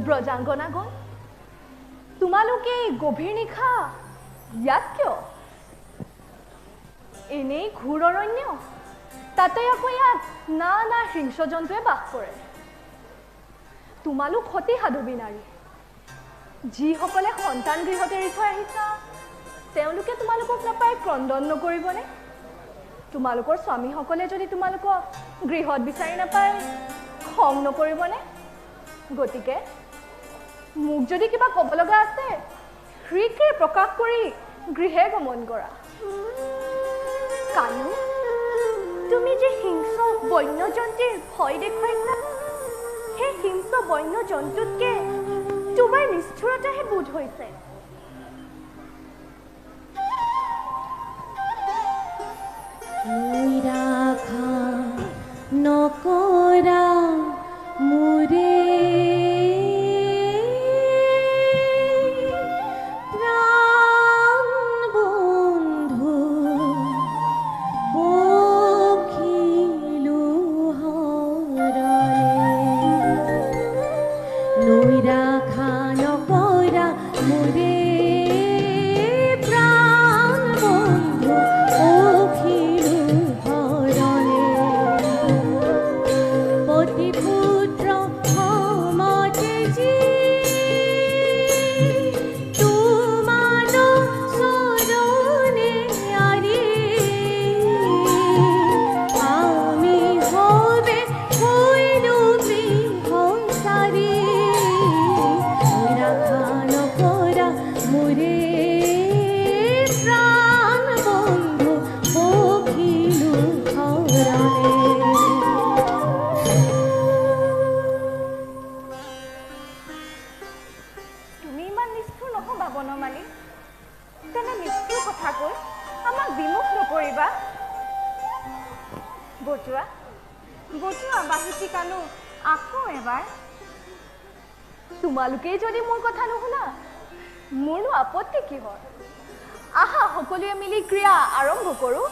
ব্ৰজাংগনাগণ তোমালোকে গভীৰ নিশা ইয়াত কিয় এনেই ঘূৰ অৰণ্য তাতে আকৌ ইয়াত নানা হিংস্ৰ জন্তুৱে বাস কৰে তোমালোক সতী সাধৱী নাৰী যিসকলে সন্তান গৃহত এৰি থৈ আহিছা তেওঁলোকে তোমালোকক নাপাই ক্ৰন্দন নকৰিবনে তোমালোকৰ স্বামীসকলে যদি তোমালোকক গৃহত বিচাৰি নাপায় খং নকৰিবনে গতিকে মোক যদি কিবা ক'ব লগা আছে শীঘ্ৰে প্ৰকাশ কৰি গৃহে গমন কৰা কানু তুমি যে হিংস্ৰ বন্যজন্তুৰ ভয় দেখুৱাইছা সেই হিংস্ৰ বন্যজন্তুতকে তোমাৰ নিষ্ঠুৰতাহে বোধ হৈছে নিৰাখা নকৰা মোৰে তোমালোকে যদি মোৰ কথা নুশুনা মোৰনো আপত্তি কি হয় আহা সকলোৱে মিলি ক্ৰিয়া আৰম্ভ কৰোঁ